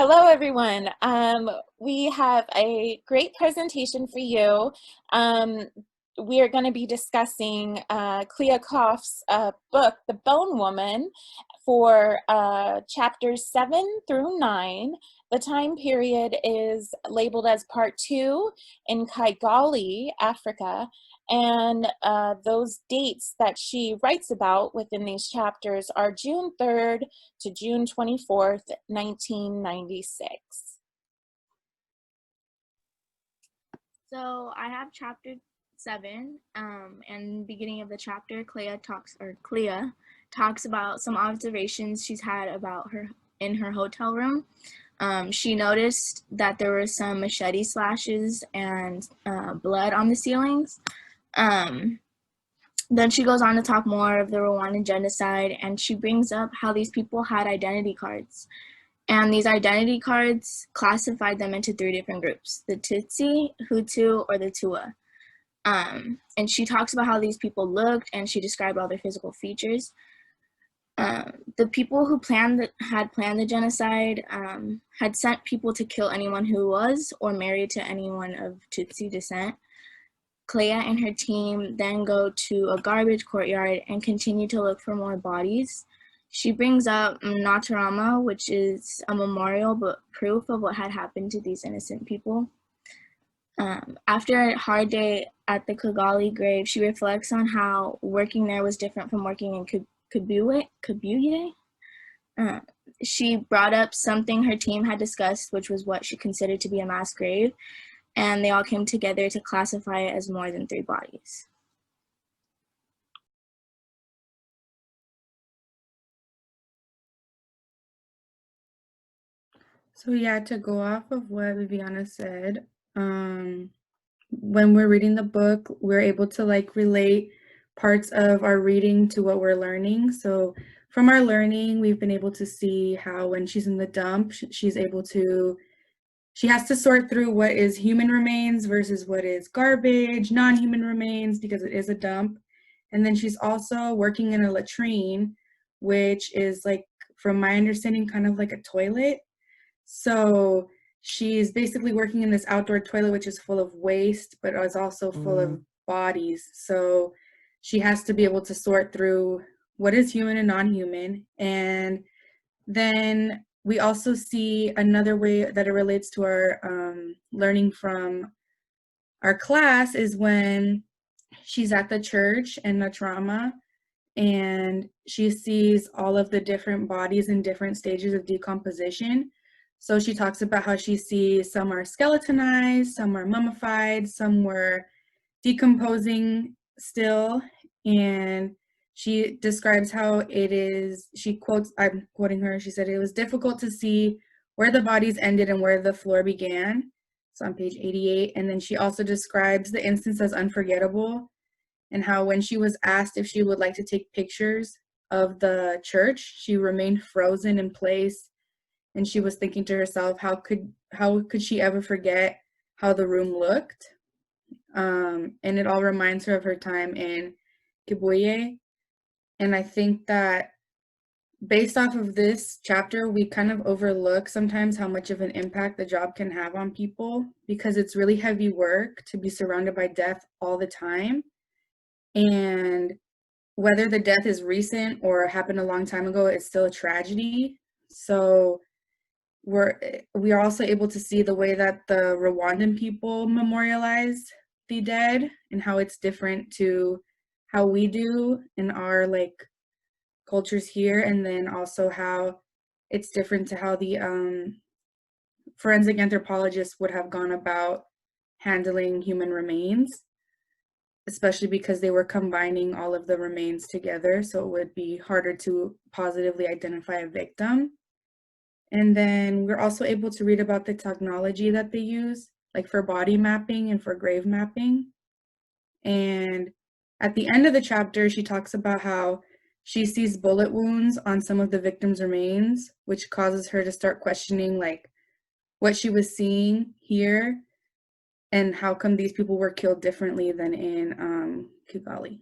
Hello, everyone. We have a great presentation for you. Um, we are going to be discussing Clea Koff's book, The Bone Woman, for chapters 7 through 9. The time period is labeled as part 2 in Kigali, Africa. And those dates that she writes about within these chapters are June 3rd to June 24th, 1996. So I have chapter 7, and beginning of the chapter, Clea talks about some observations she's had about her in her hotel room. She noticed that there were some machete slashes and blood on the ceilings. Then she goes on to talk more of the Rwandan genocide, and she brings up how these people had identity cards. And these identity cards classified them into 3 different groups: the Tutsi, Hutu, or the Tua. And she talks about how these people looked, and she described all their physical features. The people who had planned the genocide had sent people to kill anyone who was or married to anyone of Tutsi descent. Clea and her team then go to a garbage courtyard and continue to look for more bodies. She brings up Natarama, which is a memorial but proof of what had happened to these innocent people. After a hard day at the Kigali grave, she reflects on how working there was different from working in Kabuye. She brought up something her team had discussed, which was what she considered to be a mass grave, and they all came together to classify it as more than 3 bodies. So yeah, to go off of what Viviana said, when we're reading the book, we're able to like relate parts of our reading to what we're learning. So from our learning, we've been able to see how when she's in the dump, she has to sort through what is human remains versus what is garbage, non-human remains, because it is a dump. And then she's also working in a latrine, which is like, from my understanding, kind of like a toilet. So she's basically working in this outdoor toilet, which is full of waste, but is also full of bodies. So she has to be able to sort through what is human and non-human. And then we also see another way that it relates to our learning from our class is when she's at the church in the trauma, and she sees all of the different bodies in different stages of decomposition. So she talks about how she sees some are skeletonized, some are mummified, some were decomposing still. And she describes how it is, I'm quoting her, she said, it was difficult to see where the bodies ended and where the floor began. So on page 88. And then she also describes the instance as unforgettable, and how when she was asked if she would like to take pictures of the church, she remained frozen in place, and she was thinking to herself, how could she ever forget how the room looked? And it all reminds her of her time in Kibuye. And I think that based off of this chapter, we kind of overlook sometimes how much of an impact the job can have on people, because it's really heavy work to be surrounded by death all the time. And whether the death is recent or happened a long time ago, it's still a tragedy. So we are also able to see the way that the Rwandan people memorialize the dead, and how it's different to how we do in our like cultures here, and then also how it's different to how the forensic anthropologists would have gone about handling human remains, especially because they were combining all of the remains together, so it would be harder to positively identify a victim. And then we're also able to read about the technology that they use, like for body mapping and for grave mapping. And at the end of the chapter, she talks about how she sees bullet wounds on some of the victims' remains, which causes her to start questioning like what she was seeing here, and how come these people were killed differently than in Kigali.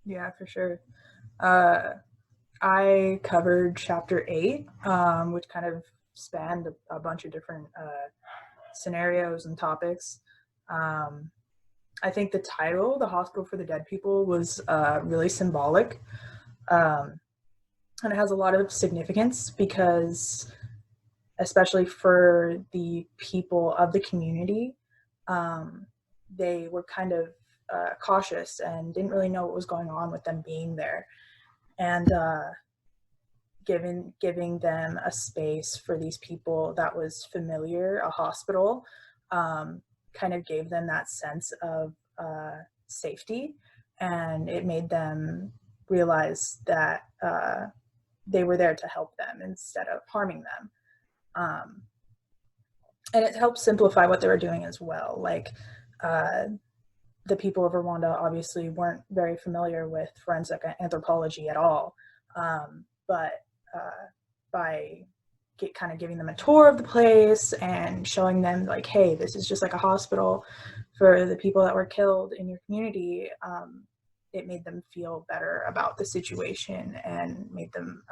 Yeah, for sure. I covered chapter 8, which kind of spanned a bunch of different scenarios and topics. I think the title, The Hospital for the Dead People, was really symbolic. And it has a lot of significance because, especially for the people of the community, they were kind of cautious and didn't really know what was going on with them being there. And giving them a space for these people that was familiar, a hospital, kind of gave them that sense of safety, and it made them realize that they were there to help them instead of harming them. And it helped simplify what they were doing as well. Like the people of Rwanda obviously weren't very familiar with forensic anthropology at all, but by kind of giving them a tour of the place and showing them like, hey, this is just like a hospital for the people that were killed in your community, it made them feel better about the situation and made them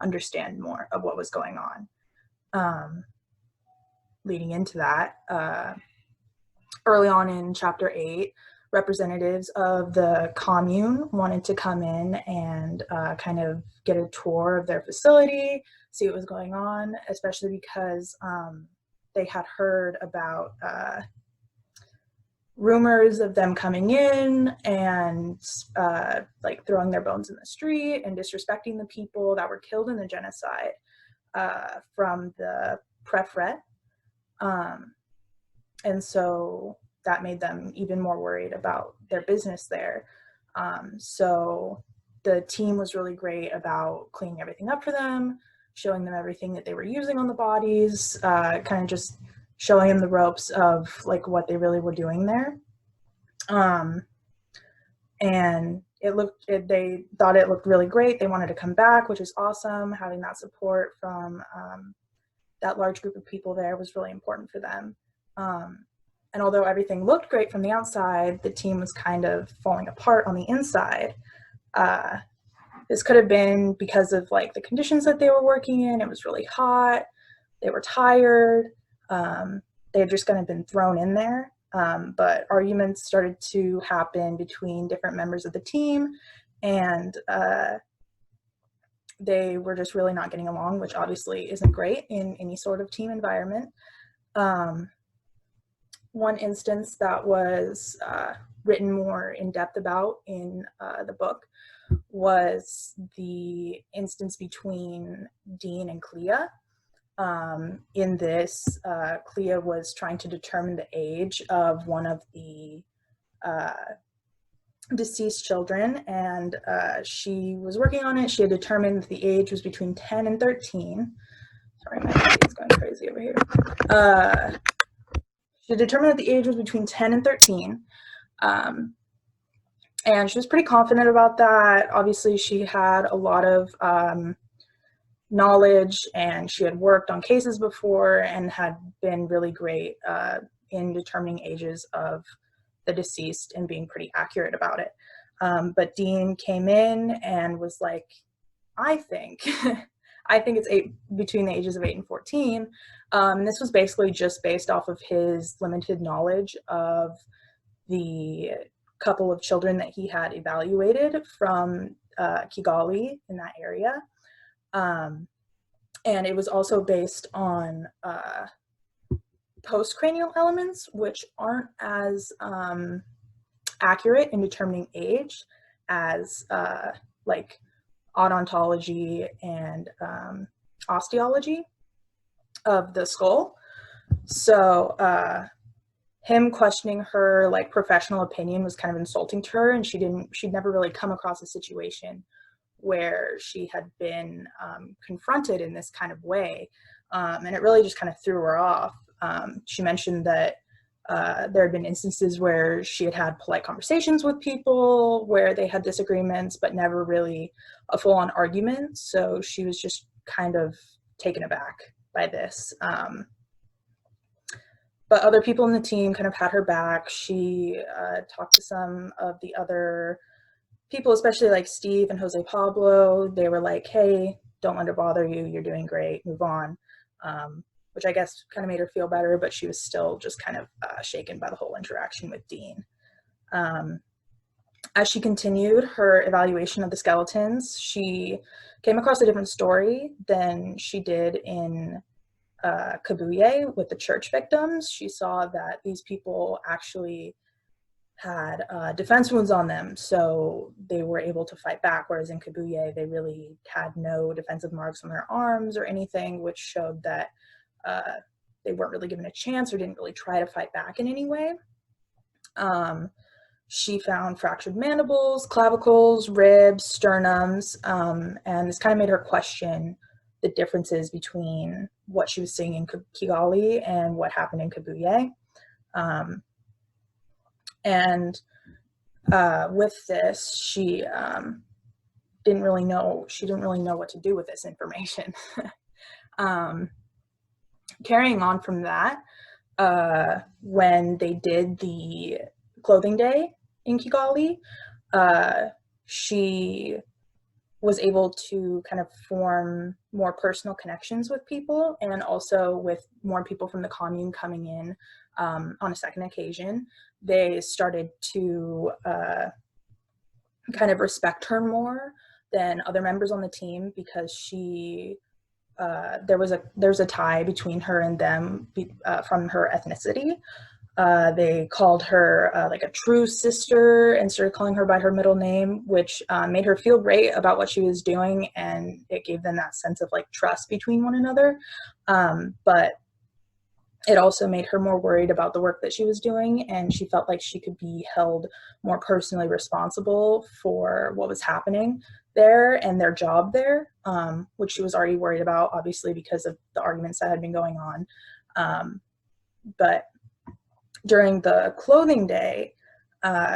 understand more of what was going on. Leading into that, early on in chapter 8, representatives of the commune wanted to come in and kind of get a tour of their facility, see what was going on, especially because they had heard about rumors of them coming in and like throwing their bones in the street and disrespecting the people that were killed in the genocide from the Prefret. And so that made them even more worried about their business there. So the team was really great about cleaning everything up for them, showing them everything that they were using on the bodies, kind of just showing them the ropes of like what they really were doing there. And they thought it looked really great. They wanted to come back, which is awesome. Having that support from that large group of people there was really important for them. And although everything looked great from the outside, the team was kind of falling apart on the inside. This could have been because of like the conditions that they were working in. It was really hot. They were tired. They had just kind of been thrown in there. But arguments started to happen between different members of the team, and they were just really not getting along, which obviously isn't great in any sort of team environment. One instance that was written more in depth about in the book was the instance between Dean and Clea. In this, Clea was trying to determine the age of one of the deceased children, and she was working on it. She had determined that the age was between 10 and 13. Sorry, my is going crazy over here. She determined that the age was between 10 and 13. And she was pretty confident about that. Obviously, she had a lot of knowledge, and she had worked on cases before and had been really great in determining ages of the deceased and being pretty accurate about it. But Dean came in and was like, I think it's between the ages of 8 and 14. This was basically just based off of his limited knowledge of the couple of children that he had evaluated from Kigali in that area. And it was also based on postcranial elements, which aren't as accurate in determining age as like odontology and osteology of the skull. So him questioning her like professional opinion was kind of insulting to her, and she'd never really come across a situation where she had been confronted in this kind of way, and it really just kind of threw her off. She mentioned that there had been instances where she had had polite conversations with people where they had disagreements, but never really a full-on argument. So she was just kind of taken aback by this. But other people in the team kind of had her back. She talked to some of the other people, especially like Steve and Jose Pablo, they were like, hey, don't let it bother you. You're doing great. Move on. Which I guess kind of made her feel better, but she was still just kind of shaken by the whole interaction with Dean. As she continued her evaluation of the skeletons, she came across a different story than she did in Kabuye with the church victims. She saw that these people actually had defense wounds on them, so they were able to fight back, whereas in Kabuye, they really had no defensive marks on their arms or anything, which showed that they weren't really given a chance or didn't really try to fight back in any way. She found fractured mandibles, clavicles, ribs, sternums, and this kind of made her question the differences between what she was seeing in Kigali and what happened in Kabuye. And with this, she didn't really know what to do with this information. Carrying on from that, when they did the clothing day in Kigali, she was able to kind of form more personal connections with people, and also with more people from the commune coming in on a second occasion. They started to kind of respect her more than other members on the team, because she there's a tie between her and them from her ethnicity. They called her like a true sister and started calling her by her middle name, which made her feel great about what she was doing, and it gave them that sense of like trust between one another. But it also made her more worried about the work that she was doing, and she felt like she could be held more personally responsible for what was happening there and their job there, which she was already worried about, obviously, because of the arguments that had been going on. But during the clothing day,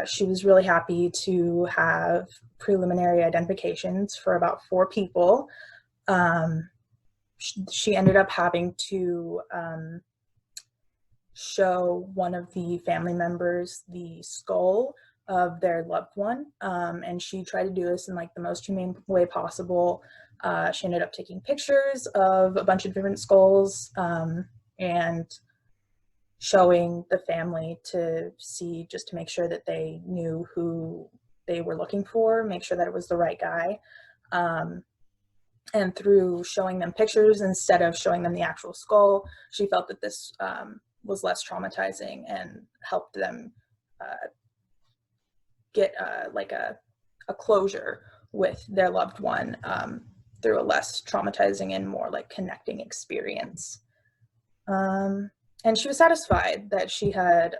she was really happy to have preliminary identifications for about 4 people. She ended up having to show one of the family members the skull of their loved one, and she tried to do this in like the most humane way possible. She ended up taking pictures of a bunch of different skulls and showing the family to see, just to make sure that they knew who they were looking for, make sure that it was the right guy. And through showing them pictures instead of showing them the actual skull, she felt that this was less traumatizing and helped them get like a closure with their loved one through a less traumatizing and more like connecting experience. And she was satisfied that she had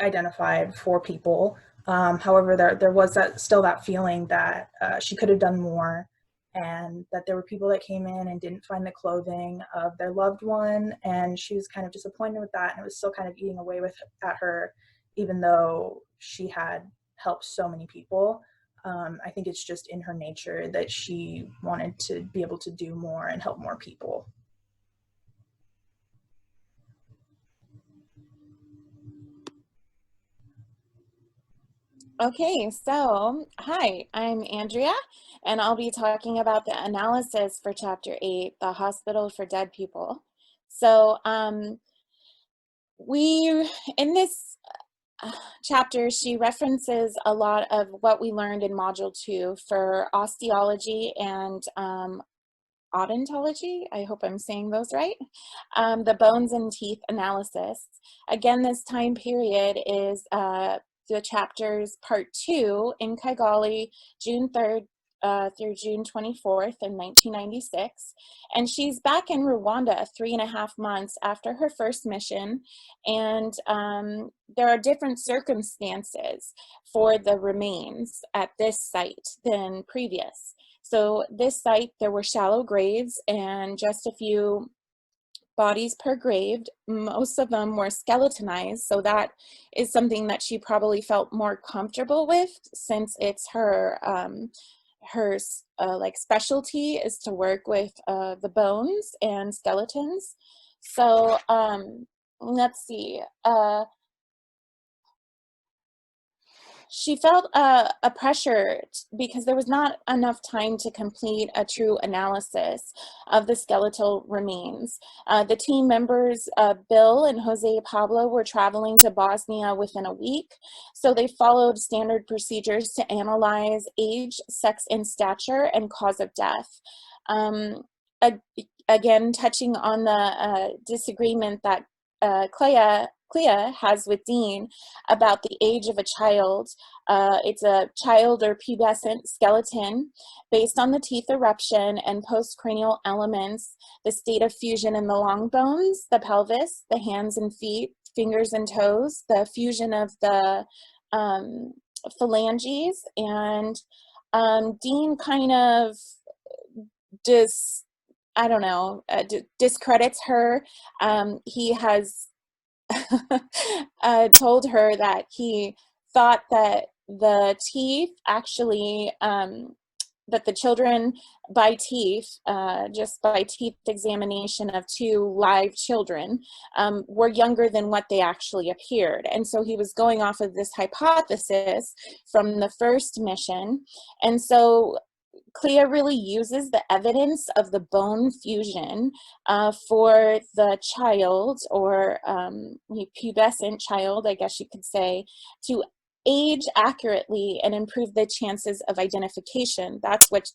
identified 4 people. However, there was still that feeling that she could have done more, and that there were people that came in and didn't find the clothing of their loved one, and she was kind of disappointed with that, and it was still kind of eating away at her, even though she had helped so many people. I think it's just in her nature that she wanted to be able to do more and help more people. Okay, so hi, I'm Andrea, and I'll be talking about the analysis for Chapter 8, the Hospital for Dead People. So in this chapter, she references a lot of what we learned in Module 2 for osteology and odontology, I hope I'm saying those right, the bones and teeth analysis. Again, this time period is the chapters part 2 in Kigali, June 3rd through June 24th in 1996. And she's back in Rwanda 3.5 months after her first mission. And there are different circumstances for the remains at this site than previous. So this site, there were shallow graves and just a few bodies per grave. Most of them were skeletonized, so that is something that she probably felt more comfortable with, since it's her like specialty is to work with the bones and skeletons. So let's see. She felt a pressure because there was not enough time to complete a true analysis of the skeletal remains. The team members, Bill and Jose Pablo, were traveling to Bosnia within a week, so they followed standard procedures to analyze age, sex, and stature, and cause of death. Again, touching on the disagreement that Clea has with Dean about the age of a child. It's a child or pubescent skeleton based on the teeth eruption and postcranial elements, the state of fusion in the long bones, the pelvis, the hands and feet, fingers and toes, the fusion of the phalanges, and Dean kind of just, I don't know, discredits her. He has told her that he thought that the teeth actually, that the children by teeth, just by teeth examination of 2 live children, were younger than what they actually appeared. And so he was going off of this hypothesis from the first mission. And so Clea really uses the evidence of the bone fusion for the child, or pubescent child, I guess you could say, to age accurately and improve the chances of identification. That's what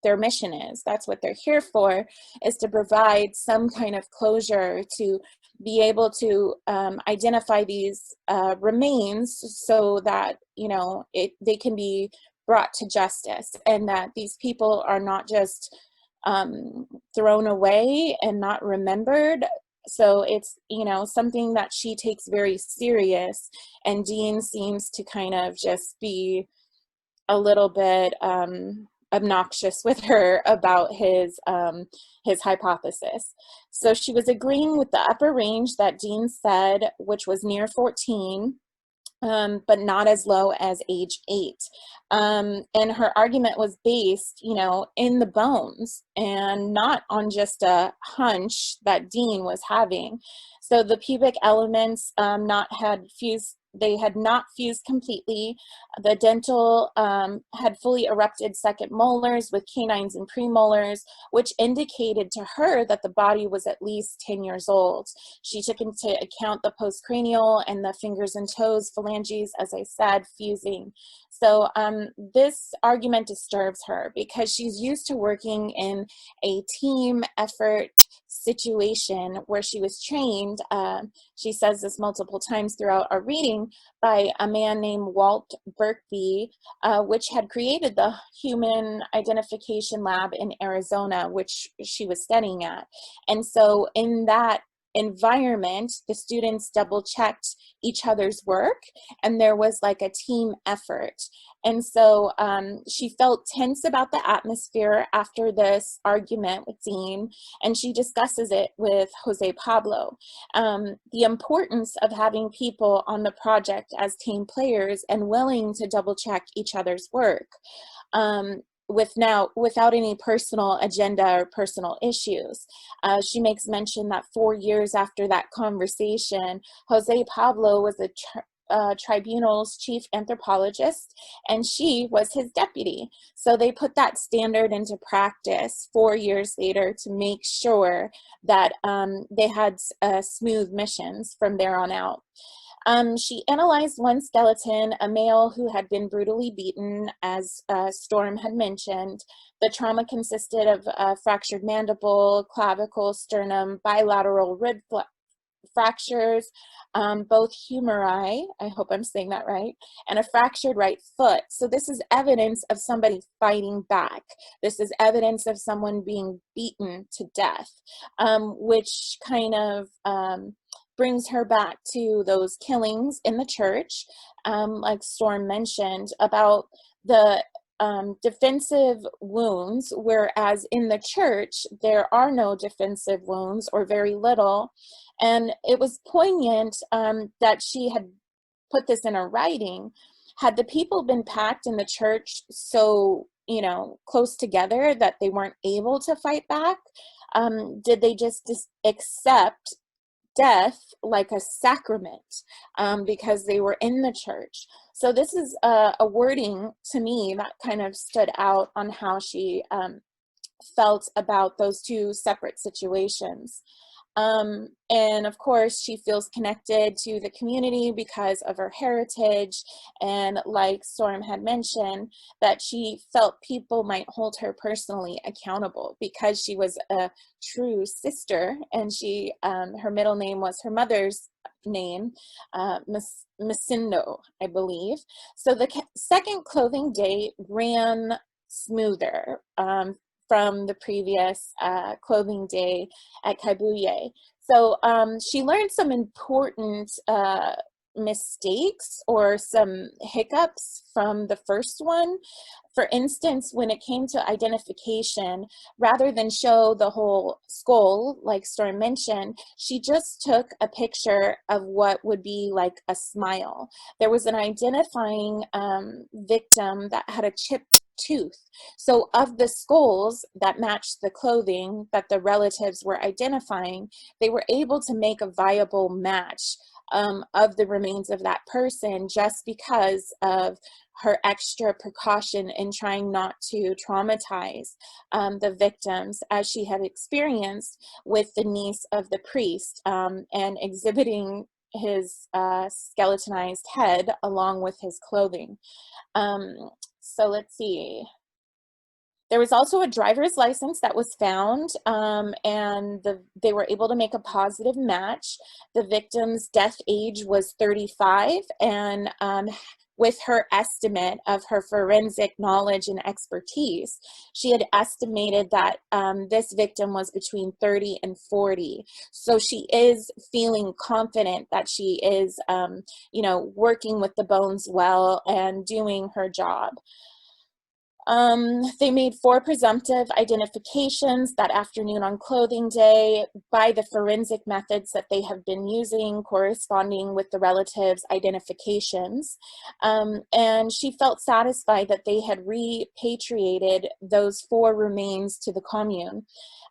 their mission is. That's what they're here for, is to provide some kind of closure, to be able to identify these remains so that, you know, they can be brought to justice, and that these people are not just thrown away and not remembered. So it's, you know, something that she takes very serious, and Dean seems to kind of just be a little bit obnoxious with her about his hypothesis. So she was agreeing with the upper range that Dean said, which was near 14, but not as low as age 8. And her argument was based, you know, in the bones and not on just a hunch that Dean was having. So the pubic elements they had not fused completely. The dental had fully erupted second molars with canines and premolars, which indicated to her that the body was at least 10 years old. She took into account the postcranial and the fingers and toes, phalanges, as I said, fusing. So this argument disturbs her because she's used to working in a team effort situation where she was trained, she says this multiple times throughout our reading, by a man named Walt Birkby, which had created the Human Identification Lab in Arizona, which she was studying at. And so in that environment, the students double checked each other's work, and there was like a team effort. And so she felt tense about the atmosphere after this argument with Dean, and she discusses it with Jose Pablo. The importance of having people on the project as team players and willing to double check each other's work. Without any personal agenda or personal issues. She makes mention that 4 years after that conversation, Jose Pablo was a tribunal's chief anthropologist, and she was his deputy. So they put that standard into practice 4 years later to make sure that they had smooth missions from there on out. She analyzed one skeleton, a male who had been brutally beaten, as Storm had mentioned. The trauma consisted of a fractured mandible, clavicle, sternum, bilateral rib fractures, both humeri, I hope I'm saying that right, and a fractured right foot. So this is evidence of somebody fighting back. This is evidence of someone being beaten to death, which kind of brings her back to those killings in the church, like Storm mentioned, about the defensive wounds, whereas in the church, there are no defensive wounds or very little. And it was poignant that she had put this in her writing. Had the people been packed in the church so, you know, close together that they weren't able to fight back? Did they just accept death like a sacrament, because they were in the church. So this is a wording to me that kind of stood out on how she felt about those two separate situations. And of course, she feels connected to the community because of her heritage. And like Storm had mentioned, that she felt people might hold her personally accountable because she was a true sister. And she, her middle name was her mother's name, Masindo, I believe. So the second clothing day ran smoother from the previous clothing day at Kabuye. So she learned some important mistakes or some hiccups from the first one. For instance, when it came to identification, rather than show the whole skull, like Storm mentioned, she just took a picture of what would be like a smile. There was an identifying victim that had a chipped tooth. So of the skulls that matched the clothing that the relatives were identifying, they were able to make a viable match of the remains of that person just because of her extra precaution in trying not to traumatize the victims, as she had experienced with the niece of the priest, and exhibiting his skeletonized head along with his clothing. So let's see. There was also a driver's license that was found, and they were able to make a positive match. The victim's death age was 35, and with her estimate of her forensic knowledge and expertise, she had estimated that this victim was between 30 and 40. So she is feeling confident that she is, you know, working with the bones well and doing her job. They made 4 presumptive identifications that afternoon on clothing day by the forensic methods that they have been using, corresponding with the relatives' identifications. And she felt satisfied that they had repatriated those 4 remains to the commune.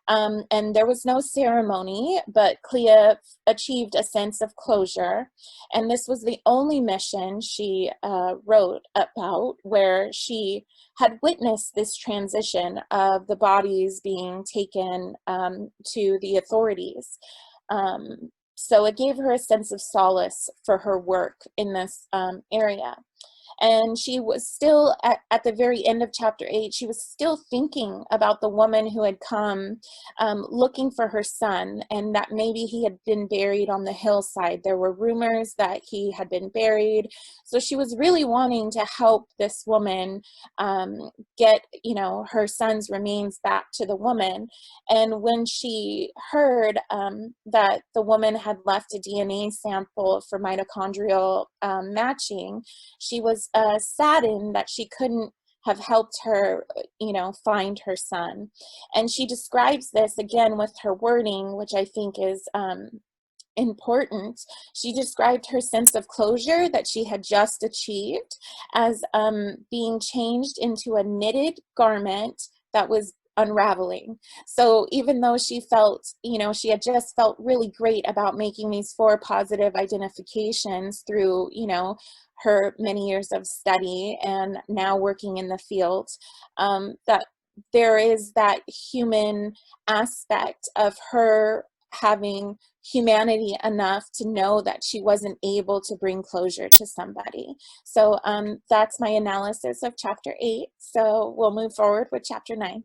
And there was no ceremony, but Clea achieved a sense of closure. And this was the only mission she wrote about where she had witnessed this transition of the bodies being taken to the authorities. So it gave her a sense of solace for her work in this area. And she was still, at the very end of chapter 8, she was still thinking about the woman who had come looking for her son, and that maybe he had been buried on the hillside. There were rumors that he had been buried. So she was really wanting to help this woman get, you know, her son's remains back to the woman. And when she heard that the woman had left a DNA sample for mitochondrial matching, she was saddened that she couldn't have helped her, you know, find her son. And she describes this again with her wording, which I think is important. She described her sense of closure that she had just achieved as being changed into a knitted garment that was unraveling. So even though she felt, you know, she had just felt really great about making these 4 positive identifications through, you know, her many years of study and now working in the field, that there is that human aspect of her having humanity enough to know that she wasn't able to bring closure to somebody. So that's my analysis of chapter 8. So we'll move forward with chapter 9.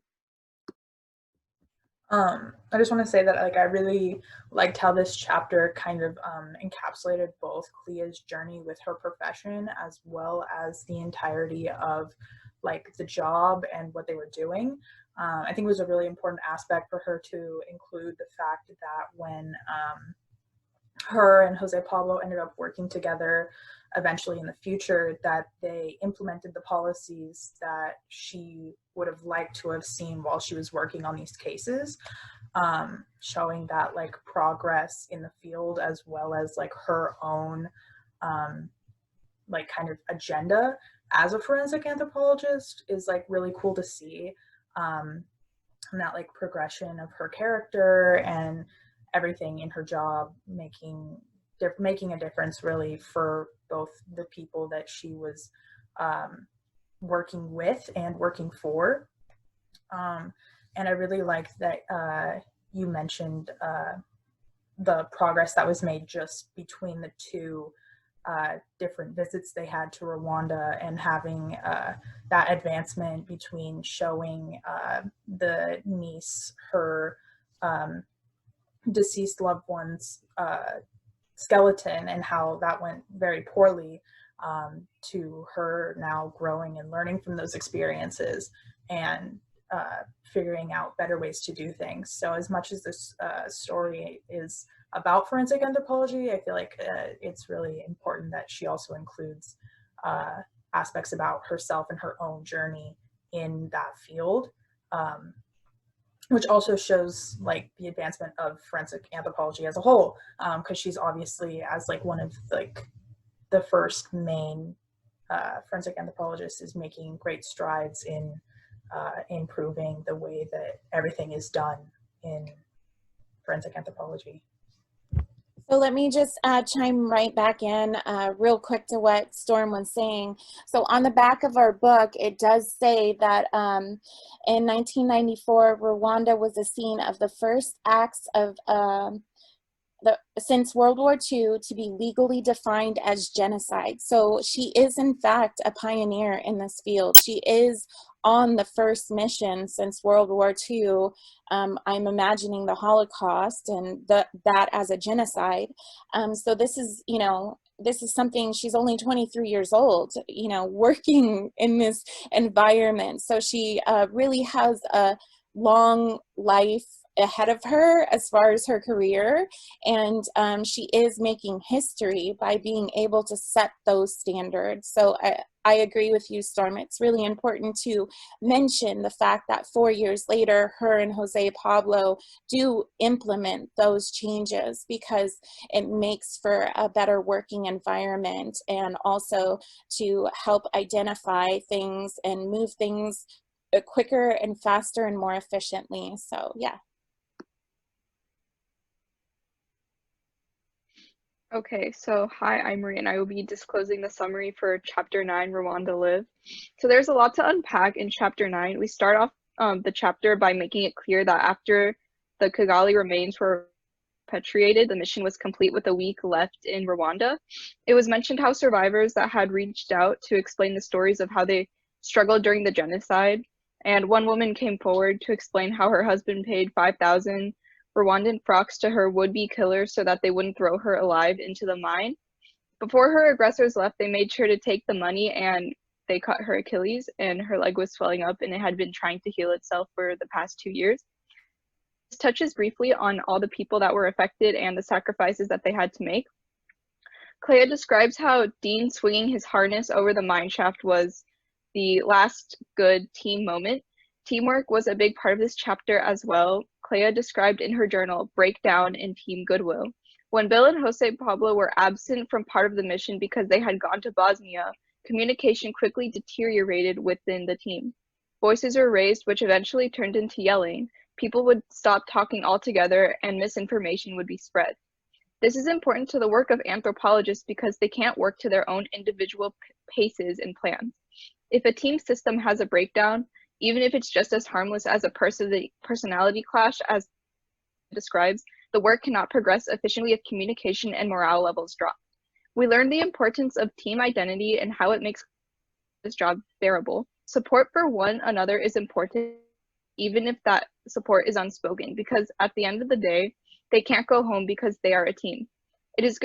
I just want to say that like I really liked how this chapter kind of encapsulated both Clea's journey with her profession as well as the entirety of like the job and what they were doing. I think it was a really important aspect for her to include the fact that when her and Jose Pablo ended up working together eventually in the future, that they implemented the policies that she would have liked to have seen while she was working on these cases, showing that like progress in the field as well as like her own like kind of agenda as a forensic anthropologist is like really cool to see. And that like progression of her character and everything in her job, making a difference really for both the people that she was working with and working for. And I really liked that you mentioned the progress that was made just between the two different visits they had to Rwanda, and having that advancement between showing the niece her deceased loved one's skeleton, and how that went very poorly, to her now growing and learning from those experiences, and figuring out better ways to do things. So as much as this story is about forensic anthropology, I feel like it's really important that she also includes aspects about herself and her own journey in that field, which also shows like the advancement of forensic anthropology as a whole, because she's obviously, as like one of like the first main forensic anthropologists, is making great strides in improving the way that everything is done in forensic anthropology. So let me just chime right back in real quick to what Storm was saying. So on the back of our book, it does say that in 1994, Rwanda was the scene of the first acts of since World War II to be legally defined as genocide. So she is in fact a pioneer in this field. She is on the first mission since World War II. I'm imagining the Holocaust and that as a genocide. So this is, this is something, she's only 23 years old, working in this environment. So she really has a long life ahead of her as far as her career, and she is making history by being able to set those standards. So I agree with you, Storm. It's really important to mention the fact that 4 years later, her and Jose Pablo do implement those changes, because it makes for a better working environment, and also to help identify things and move things quicker and faster and more efficiently. So yeah. Okay, so hi, I'm Marie, and I will be disclosing the summary for Chapter 9, Rwanda Live. So there's a lot to unpack in Chapter 9. We start off the chapter by making it clear that after the Kigali remains were repatriated, the mission was complete with a week left in Rwanda. It was mentioned how survivors that had reached out to explain the stories of how they struggled during the genocide, and one woman came forward to explain how her husband paid 5,000 Rwandan francs to her would-be killers so that they wouldn't throw her alive into the mine. Before her aggressors left, they made sure to take the money, and they cut her Achilles, and her leg was swelling up, and it had been trying to heal itself for the past 2 years. This touches briefly on all the people that were affected and the sacrifices that they had to make. Clea describes how Dean swinging his harness over the mine shaft was the last good team moment. Teamwork was a big part of this chapter as well. Clea described in her journal breakdown in team goodwill. When Bill and Jose Pablo were absent from part of the mission because they had gone to Bosnia, communication quickly deteriorated within the team. Voices were raised, which eventually turned into yelling. People would stop talking altogether, and misinformation would be spread. This is important to the work of anthropologists because they can't work to their own individual paces and plans. If a team system has a breakdown, even if it's just as harmless as a personality clash as it describes, the work cannot progress efficiently if communication and morale levels drop. We learned the importance of team identity and how it makes this job bearable. Support for one another is important, even if that support is unspoken, because at the end of the day, they can't go home because they are a team. It is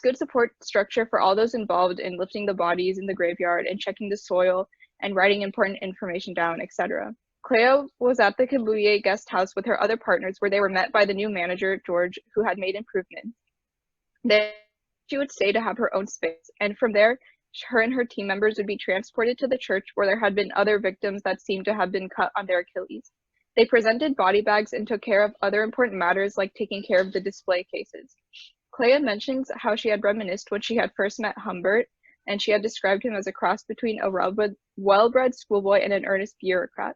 good support structure for all those involved in lifting the bodies in the graveyard and checking the soil and writing important information down, etc. Clea was at the Kibuye guest house with her other partners, where they were met by the new manager, George, who had made improvements. Then she would stay to have her own space, and from there, her and her team members would be transported to the church where there had been other victims that seemed to have been cut on their Achilles. They presented body bags and took care of other important matters like taking care of the display cases. Clea mentions how she had reminisced when she had first met Humbert, and she had described him as a cross between a well-bred schoolboy and an earnest bureaucrat.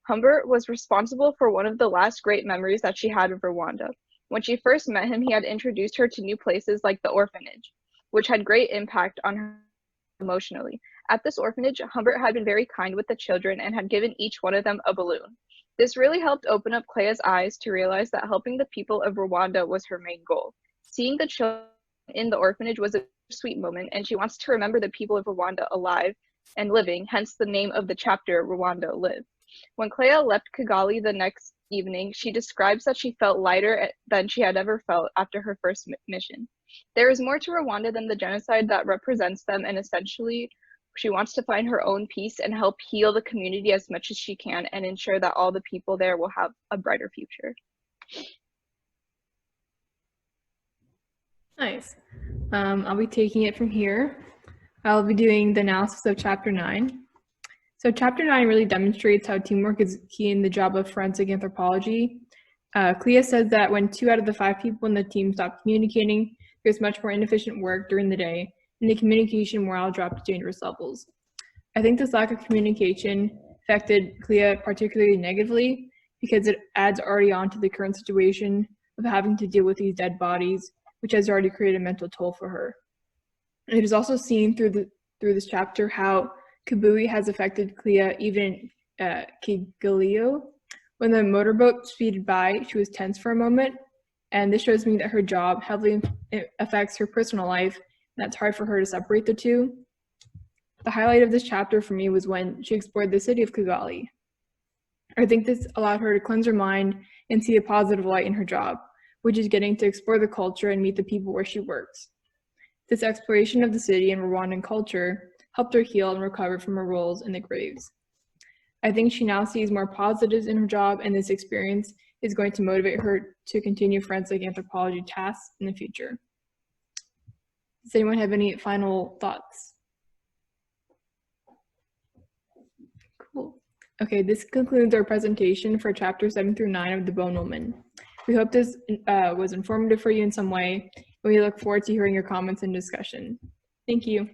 Humbert was responsible for one of the last great memories that she had of Rwanda. When she first met him, he had introduced her to new places like the orphanage, which had great impact on her emotionally. At this orphanage, Humbert had been very kind with the children and had given each one of them a balloon. This really helped open up Clea's eyes to realize that helping the people of Rwanda was her main goal. Seeing the children in the orphanage was a sweet moment, and she wants to remember the people of Rwanda alive and living, hence the name of the chapter, Rwanda Live. When Clea left Kigali the next evening, she describes that she felt lighter than she had ever felt after her first mission. There is more to Rwanda than the genocide that represents them, and essentially, she wants to find her own peace and help heal the community as much as she can and ensure that all the people there will have a brighter future. Nice. I'll be taking it from here. I'll be doing the analysis of Chapter 9. So Chapter 9 really demonstrates how teamwork is key in the job of forensic anthropology. Clea says that when 2 out of the 5 people in the team stop communicating, there's much more inefficient work during the day, and the communication morale dropped to dangerous levels. I think this lack of communication affected Clea particularly negatively because it adds already on to the current situation of having to deal with these dead bodies, which has already created a mental toll for her. It is also seen through this chapter how Kabui has affected Clea even in Kigalio. When the motorboat speeded by, she was tense for a moment, and this shows me that her job heavily affects her personal life, and that's hard for her to separate the two. The highlight of this chapter for me was when she explored the city of Kigali. I think this allowed her to cleanse her mind and see a positive light in her job, which is getting to explore the culture and meet the people where she works. This exploration of the city and Rwandan culture helped her heal and recover from her roles in the graves. I think she now sees more positives in her job, and this experience is going to motivate her to continue forensic anthropology tasks in the future. Does anyone have any final thoughts? Cool. Okay, this concludes our presentation for chapters 7 through 9 of The Bone Woman. We hope this was informative for you in some way, and we look forward to hearing your comments and discussion. Thank you.